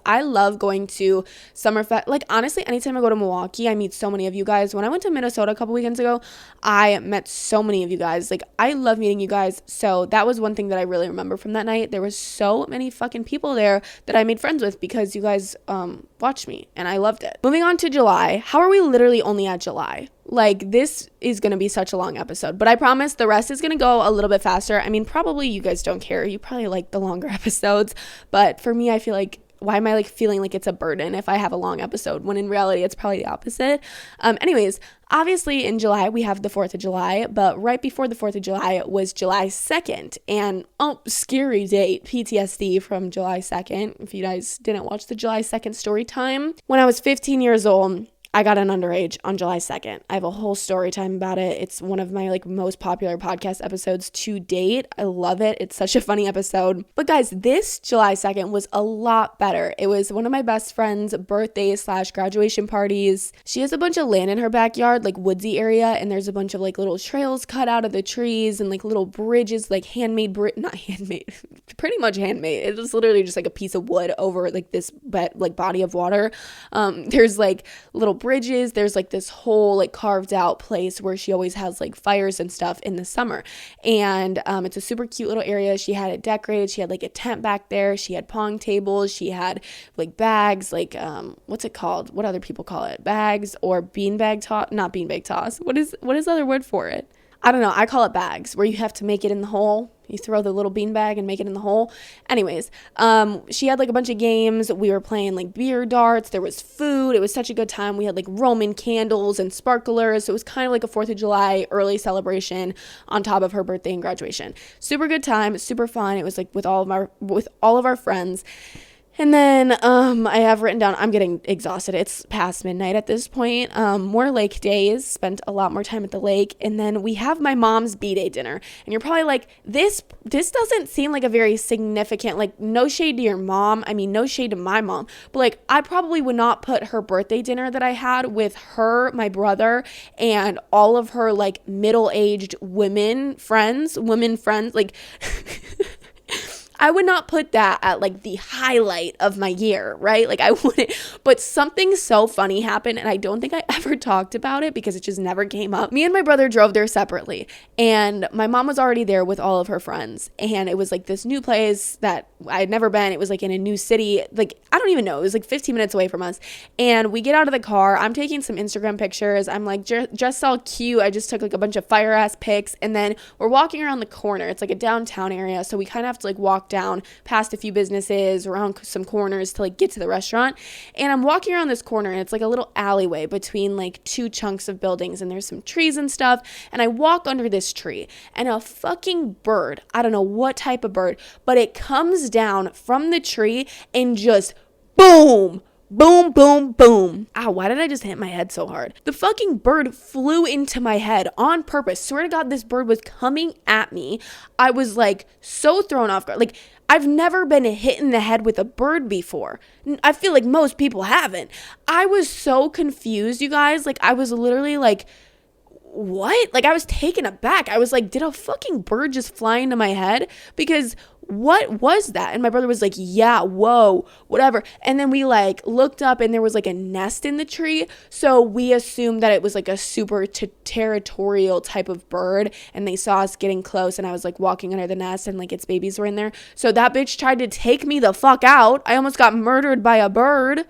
I love going to Summerfest. Like, honestly, anytime I go to Milwaukee, I meet so many of you guys. When I went to Minnesota a couple weekends ago, I met so many of you guys. Like, I love meeting you guys, so that was one thing that I really remember from that night. There was so many fucking people there that I made friends with because you guys watched me, and I loved it. Moving on to July. How are we literally only at July? Like, this is going to be such a long episode, but I promise the rest is going to go a little bit faster. I mean, probably you guys don't care. You probably like the longer episodes, but for me, I feel like, why am I like feeling like it's a burden if I have a long episode, when in reality it's probably the opposite. Anyways, obviously in July we have the 4th of July, but right before the 4th of July was July 2nd, and scary date, PTSD from July 2nd. If you guys didn't watch the July 2nd story time, when I was 15 years old, I got an underage on July 2nd. I have a whole story time about it. It's one of my like most popular podcast episodes to date. I love it. It's such a funny episode. But guys, this July 2nd was a lot better. It was one of my best friend's birthday/graduation parties. She has a bunch of land in her backyard, like woodsy area, and there's a bunch of like little trails cut out of the trees and like little bridges, like not handmade, pretty much handmade. It was literally just like a piece of wood over like this body of water. There's like little bridges. There's like this whole like carved out place where she always has like fires and stuff in the summer, and it's a super cute little area. She had it decorated. She had like a tent back there. She had pong tables. She had like bags, like what's it called, what other people call it, bags or beanbag toss, not beanbag toss, what is the other word for it? I don't know. I call it bags, where you have to make it in the hole. You throw the little beanbag and make it in the hole. Anyways, she had like a bunch of games. We were playing like beer darts. There was food. It was such a good time. We had like Roman candles and sparklers. So it was kind of like a 4th of July early celebration on top of her birthday and graduation. Super good time. Super fun. It was like with all of our friends. And then I have written down, I'm getting exhausted. It's past midnight at this point. More lake days, spent a lot more time at the lake. And then we have my mom's B-Day dinner. And you're probably like, this doesn't seem like a very significant, like, no shade to your mom. I mean, no shade to my mom. But like, I probably would not put her birthday dinner that I had with her, my brother, and all of her like middle-aged women friends, like... I would not put that at like the highlight of my year, right? Like I wouldn't, but something so funny happened and I don't think I ever talked about it because it just never came up. Me and my brother drove there separately and my mom was already there with all of her friends and it was like this new place that I had never been. It was like in a new city, like I don't even know, it was like 15 minutes away from us. And we get out of the car, I'm taking some Instagram pictures, I'm like just all cute, I just took like a bunch of fire ass pics, and then we're walking around the corner. It's like a downtown area, so we kind of have to like walk down past a few businesses, around some corners to like get to the restaurant. And I'm walking around this corner and it's like a little alleyway between like two chunks of buildings and there's some trees and stuff, and I walk under this tree and a fucking bird, I don't know what type of bird, but it comes down from the tree and just boom, boom, boom, boom. Ow, why did I just hit my head so hard? The fucking bird flew into my head on purpose. Swear to God, this bird was coming at me. I was like so thrown off guard. Like I've never been hit in the head with a bird before. I feel like most people haven't. I was so confused, you guys. Like I was literally like, what? Like I was taken aback. I was like, did a fucking bird just fly into my head? Because what was that? And my brother was like, yeah, whoa, whatever. And then we like looked up and there was like a nest in the tree. So we assumed that it was like a super territorial type of bird. And they saw us getting close and I was like walking under the nest and like its babies were in there. So that bitch tried to take me the fuck out. I almost got murdered by a bird.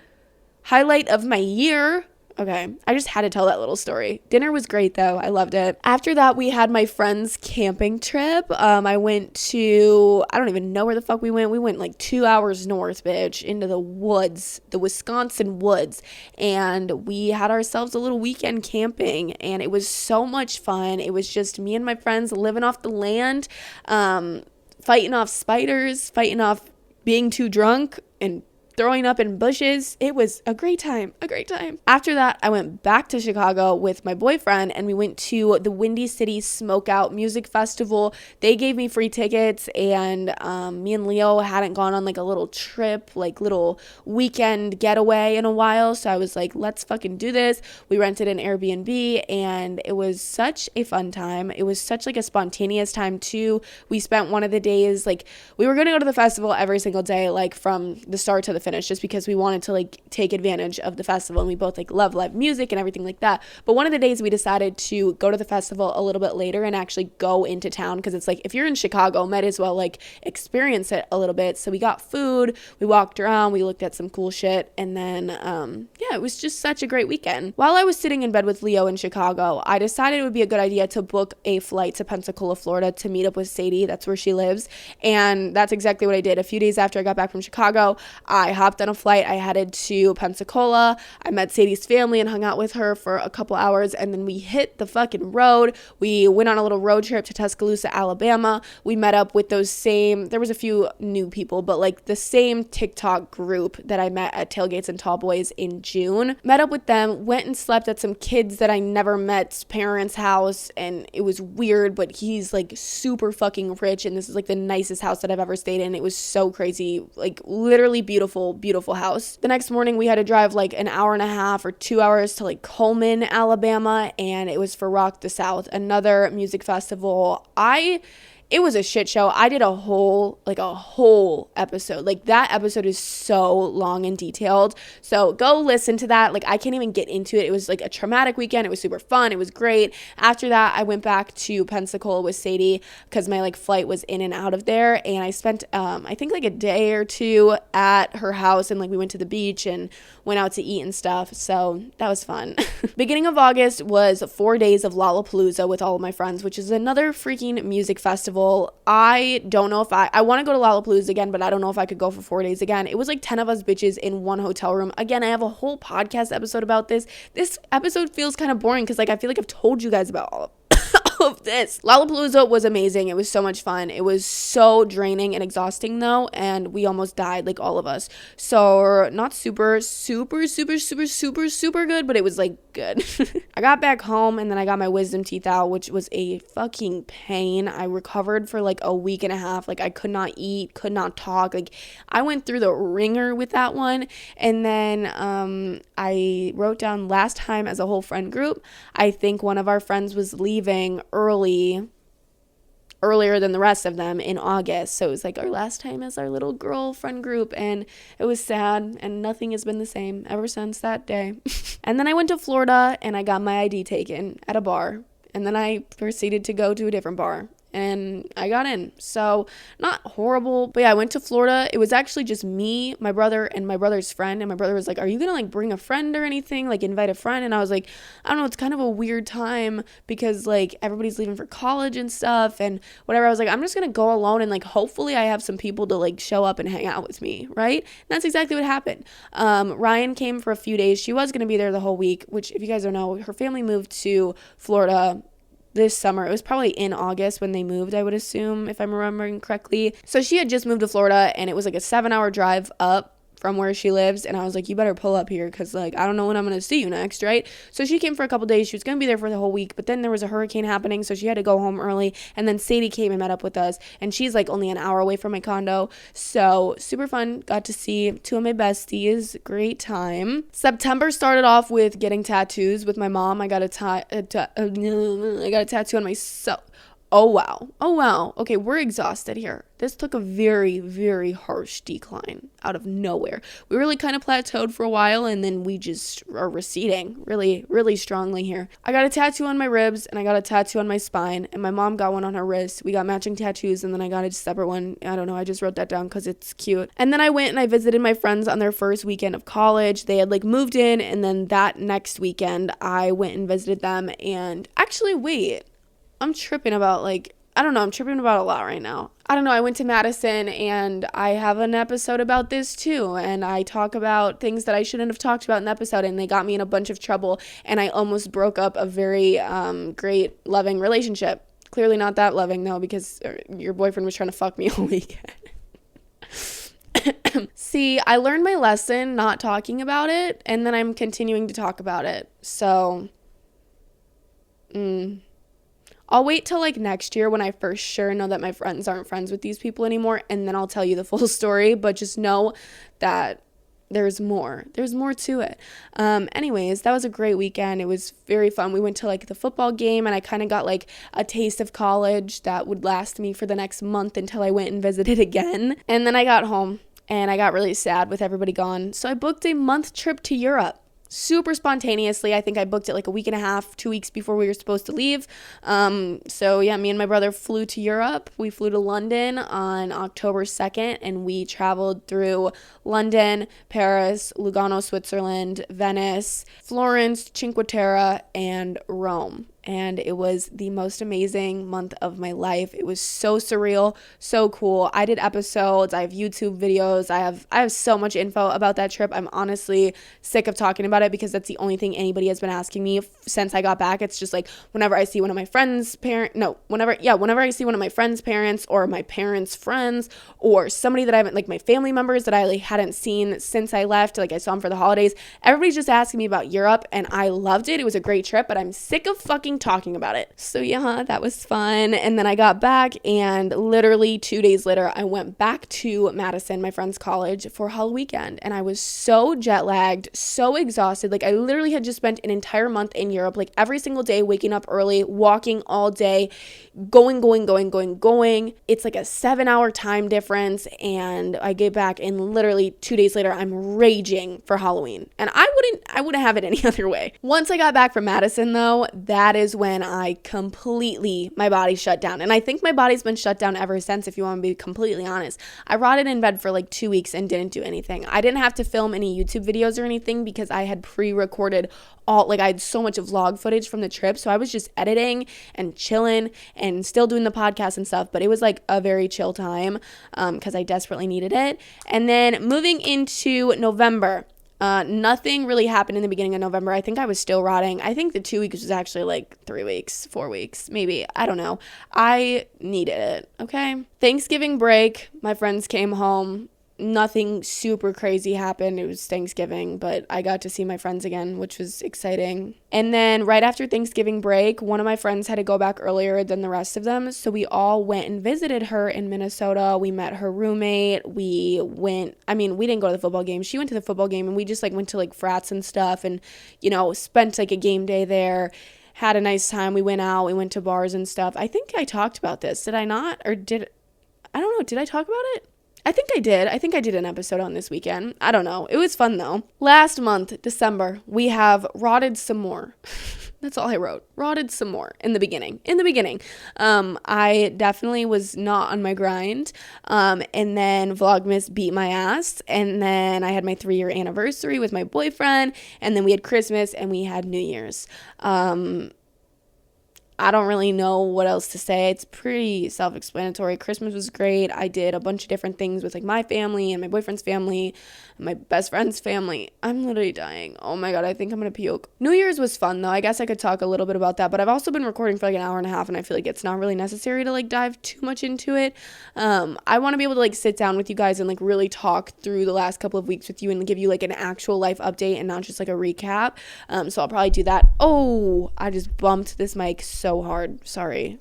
Highlight of my year. Okay, I just had to tell that little story. Dinner was great though. I loved it. After that, we had my friend's camping trip. I went to, I don't even know where the fuck we went. We went like 2 hours north, bitch, into the woods, the Wisconsin woods. And we had ourselves a little weekend camping and it was so much fun. It was just me and my friends living off the land, fighting off spiders, fighting off being too drunk and throwing up in bushes. It was a great time. After that, I went back to Chicago with my boyfriend and we went to the Windy City Smokeout Music Festival. They gave me free tickets and me and Leo hadn't gone on like a little trip, like little weekend getaway in a while. So I was like, let's fucking do this. We rented an Airbnb and it was such a fun time. It was such like a spontaneous time too. We spent one of the days, like we were going to go to the festival every single day, like from the start to the finish, just because we wanted to like take advantage of the festival and we both like love live music and everything like that. But one of the days we decided to go to the festival a little bit later and actually go into town, because it's like if you're in Chicago, might as well like experience it a little bit. So we got food, we walked around, we looked at some cool shit, and then yeah, it was just such a great weekend. While I was sitting in bed with Leo in Chicago, I decided it would be a good idea to book a flight to Pensacola, Florida to meet up with Sadie. That's where she lives, and that's exactly what I did. A few days after I got back from Chicago, I hopped on a flight. I headed to Pensacola. I met Sadie's family and hung out with her for a couple hours, and then we hit the fucking road. We went on a little road trip to Tuscaloosa, Alabama. We met up with those same, there was a few new people, but like the same TikTok group that I met at Tailgates and Tall Boys in June. Met up with them, went and slept at some kids that I never met's parents' house, and it was weird, but he's like super fucking rich, and this is like the nicest house that I've ever stayed in. It was so crazy, like literally beautiful house. The next morning we had to drive like an hour and a half or 2 hours to like Coleman, Alabama, and it was for Rock the South, another music festival. It was a shit show. I did a whole episode. Like that episode is so long and detailed. So go listen to that. Like I can't even get into it. It was like a traumatic weekend. It was super fun. It was great. After that, I went back to Pensacola with Sadie because my like flight was in and out of there. And I spent, I think like a day or two at her house, and like we went to the beach and went out to eat and stuff. So that was fun. Beginning of August was 4 days of Lollapalooza with all of my friends, which is another freaking music festival. I don't know if I want to go to Lollapalooza again, but I don't know if I could go for 4 days again. It was like 10 of us bitches in one hotel room. Again, I have a whole podcast episode about this. This episode feels kind of boring because like I feel like I've told you guys about all of this. Lollapalooza was amazing. It was so much fun. It was so draining and exhausting though, and we almost died, like all of us. So not super good, but it was like good. I got back home and then I got my wisdom teeth out, which was a fucking pain. I recovered for like a week and a half. Like I could not eat, could not talk. Like I went through the ringer with that one. And then I wrote down last time as a whole friend group, I think one of our friends was leaving early. earlier than the rest of them in August. So it was like our last time as our little girlfriend group, and it was sad, and nothing has been the same ever since that day. And then I went to Florida and I got my ID taken at a bar, and then I proceeded to go to a different bar and I got in. So not horrible, but yeah, I went to Florida. It was actually just me, my brother, and my brother's friend. And my brother was like, are you gonna like bring a friend or anything, like invite a friend? And I was like, I don't know, it's kind of a weird time because like everybody's leaving for college and stuff and whatever. I was like, I'm just gonna go alone and like hopefully I have some people to like show up and hang out with me, right? And that's exactly what happened. Ryan came for a few days. She was gonna be there the whole week, which if you guys don't know, her family moved to Florida this summer. It was probably in August when they moved, I would assume, if I'm remembering correctly. So she had just moved to Florida, and it was like a 7-hour drive up from where she lives, and I was like, you better pull up here because like I don't know when I'm gonna see you next, right? So she came for a couple days. She was gonna be there for the whole week, but then there was a hurricane happening, so she had to go home early. And then Sadie came and met up with us, and she's like only an hour away from my condo. So super fun. Got to see 2 of my besties. Great time. September started off with getting tattoos with my mom. I got a tattoo on myself. Oh wow. Okay, we're exhausted here. This took a very, very harsh decline out of nowhere. We really kind of plateaued for a while, and then we just are receding really, really strongly here. I got a tattoo on my ribs, and I got a tattoo on my spine, and my mom got one on her wrist. We got matching tattoos, and then I got a separate one. I don't know, I just wrote that down because it's cute. And then I went and I visited my friends on their first weekend of college. They had like moved in, and then that next weekend I went and visited them. And actually, wait, I'm tripping about I'm tripping about a lot right now. I don't know. I went to Madison and I have an episode about this too. And I talk about things that I shouldn't have talked about in the episode, and they got me in a bunch of trouble. And I almost broke up a very great, loving relationship. Clearly not that loving though, because your boyfriend was trying to fuck me all weekend. See, I learned my lesson not talking about it, and then I'm continuing to talk about it. So, I'll wait till like next year when I for sure know that my friends aren't friends with these people anymore, and then I'll tell you the full story. But just know that there's more to it. Anyways, that was a great weekend. It was very fun. We went to like the football game, and I kind of got like a taste of college that would last me for the next month until I went and visited again. And then I got home and I got really sad with everybody gone, so I booked a month trip to Europe. Super spontaneously. I think I booked it like a week and a half, 2 weeks before we were supposed to leave. So yeah, me and my brother flew to Europe. We flew to London on October 2nd, and we traveled through London, Paris, Lugano, Switzerland, Venice, Florence, Cinque Terre, and Rome. And it was the most amazing month of my life. It was so surreal, so cool. I did episodes, I have YouTube videos, I have so much info about that trip. I'm honestly sick of talking about it because that's the only thing anybody has been asking me since I got back. It's just like whenever I see one of my friends' whenever I see one of my friends' parents or my parents' friends or somebody that I haven't, like my family members that I like hadn't seen since I left, like I saw them for the holidays, everybody's just asking me about Europe, and I loved it. It was a great trip, but I'm sick of fucking talking about it. So yeah, that was fun. And then I got back, and literally 2 days later I went back to Madison, my friend's college, for Hell Weekend, and I was so jet lagged, so exhausted. Like I literally had just spent an entire month in Europe, like every single day, waking up early, walking all day, going. It's like a 7-hour time difference, and I get back, and literally 2 days later I'm raging for Halloween, and I wouldn't have it any other way. Once I got back from Madison though, that is when my body shut down. And I think my body's been shut down ever since, if you want to be completely honest. I rotted in bed for like 2 weeks and didn't do anything. I didn't have to film any YouTube videos or anything because I had pre-recorded I had so much vlog footage from the trip. So I was just editing and chilling and still doing the podcast and stuff. But it was like a very chill time because I desperately needed it. And then moving into November, nothing really happened in the beginning of November. I think I was still rotting. I think the 2 weeks was actually like 3 weeks, 4 weeks, maybe. I don't know. I needed it. Okay. Thanksgiving break, my friends came home. Nothing super crazy happened. It was Thanksgiving, but I got to see my friends again, which was exciting. And then right after Thanksgiving break, one of my friends had to go back earlier than the rest of them. So we all went and visited her in Minnesota. We met her roommate. We didn't go to the football game. She went to the football game, and we just like went to like frats and stuff and, spent like a game day there. had a nice time. We went out, we went to bars and stuff. I think I talked about this. Did I not? Or I don't know. Did I talk about it? I think I did. I think I did an episode on this weekend. I don't know. It was fun though. Last month, December, we have rotted some more. That's all I wrote. Rotted some more in the beginning. I definitely was not on my grind. And then Vlogmas beat my ass. And then I had my 3-year anniversary with my boyfriend. And then we had Christmas and we had New Year's. I don't really know what else to say. It's pretty self-explanatory. Christmas was great. I did a bunch of different things with like my family and my boyfriend's family, and my best friend's family. I'm literally dying. Oh my God, I think I'm gonna puke. New Year's was fun though. I guess I could talk a little bit about that, but I've also been recording for like an hour and a half, and I feel like it's not really necessary to like dive too much into it. I want to be able to like sit down with you guys and like really talk through the last couple of weeks with you and give you like an actual life update and not just like a recap. So I'll probably do that. Oh, I just bumped this mic so hard. Sorry.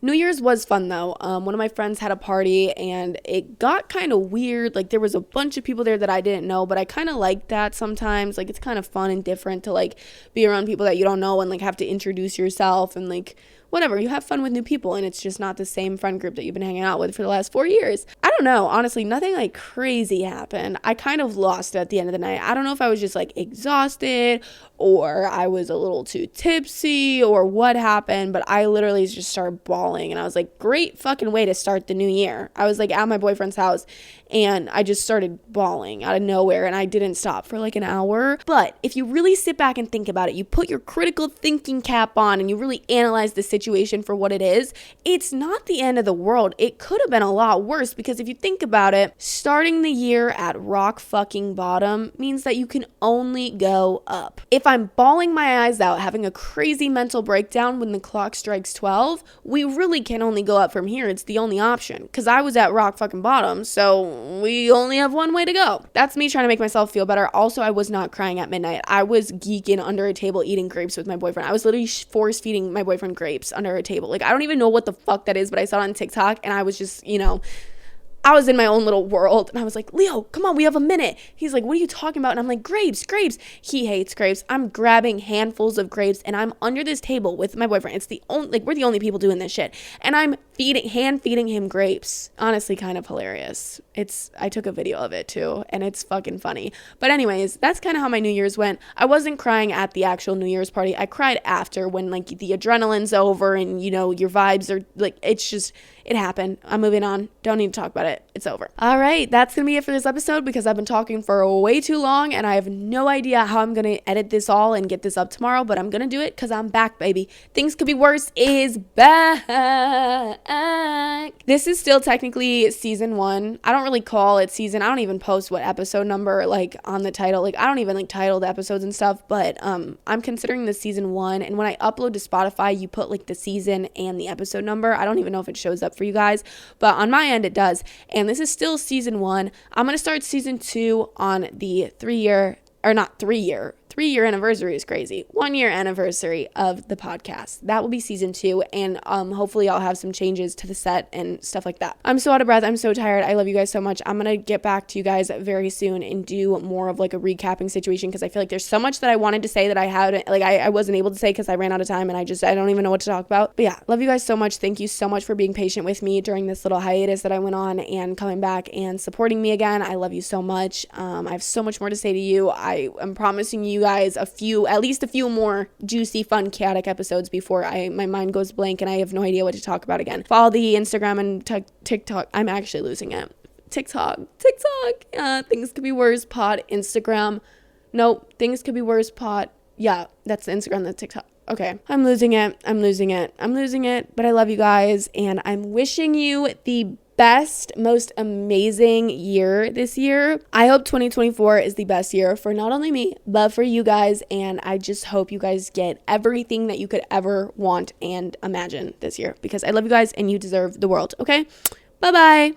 New Year's was fun though. One of my friends had a party and it got kind of weird. Like there was a bunch of people there that I didn't know, but I kind of like that sometimes. Like it's kind of fun and different to like be around people that you don't know and like have to introduce yourself and like whatever, you have fun with new people, and it's just not the same friend group that you've been hanging out with for the last 4 years. I don't know, honestly, nothing like crazy happened. I kind of lost it at the end of the night. I don't know if I was just like exhausted or I was a little too tipsy or what happened, but I literally just started bawling, and I was like, great fucking way to start the new year. I was like at my boyfriend's house and I just started bawling out of nowhere, and I didn't stop for like an hour. But if you really sit back and think about it, you put your critical thinking cap on and you really analyze the situation for what it is, it's not the end of the world. It could have been a lot worse, because if you think about it, starting the year at rock fucking bottom means that you can only go up. If I'm bawling my eyes out, having a crazy mental breakdown when the clock strikes 12, we really can only go up from here. It's the only option, because I was at rock fucking bottom, so we only have one way to go. That's me trying to make myself feel better. Also, I was not crying at midnight. I was geeking under a table eating grapes with my boyfriend. I was literally force feeding my boyfriend grapes under a table. Like, I don't even know what the fuck that is, but I saw it on TikTok and I was just, I was in my own little world, and I was like, Leo, come on, we have a minute. He's like, what are you talking about? And I'm like, grapes. He hates grapes. I'm grabbing handfuls of grapes, and I'm under this table with my boyfriend. It's the only, like, we're the only people doing this shit. And I'm hand feeding him grapes. Honestly, kind of hilarious. I took a video of it too, and it's fucking funny. But anyways, that's kind of how my New Year's went. I wasn't crying at the actual New Year's party. I cried after, when like the adrenaline's over and your vibes are like, it happened. I'm moving on. Don't need to talk about it. It's over. All right. That's going to be it for this episode, because I've been talking for way too long and I have no idea how I'm going to edit this all and get this up tomorrow, but I'm going to do it because I'm back, baby. Things Could Be Worse is back. This is still technically season 1. I don't really call it season. I don't even post what episode number like on the title. Like I don't even like title the episodes and stuff, but I'm considering this season 1. And when I upload to Spotify, you put like the season and the episode number. I don't even know if it shows up for you guys, but on my end it does. And this is still season 1. I'm going to start season 2 on the 3-year anniversary is crazy. 1-year anniversary of the podcast. That will be season 2, and hopefully I'll have some changes to the set and stuff like that. I'm so out of breath. I'm so tired. I love you guys so much. I'm gonna get back to you guys very soon and do more of like a recapping situation, because I feel like there's so much that I wanted to say that I wasn't able to say because I ran out of time, and I don't even know what to talk about. But yeah, love you guys so much. Thank you so much for being patient with me during this little hiatus that I went on and coming back and supporting me again. I love you so much. I have so much more to say to you. I am promising you guys at least a few more juicy, fun, chaotic episodes before my mind goes blank and I have no idea what to talk about again. Follow the Instagram and TikTok. I'm actually losing it. TikTok. Things Could Be Worse pod. Instagram. Nope. Things Could Be Worse pod. Yeah, that's the Instagram, the TikTok. Okay, I'm losing it, but I love you guys, and I'm wishing you the best, most amazing year this year. I hope 2024 is the best year for not only me, but for you guys, and I just hope you guys get everything that you could ever want and imagine this year, because I love you guys and you deserve the world, okay? Bye-bye.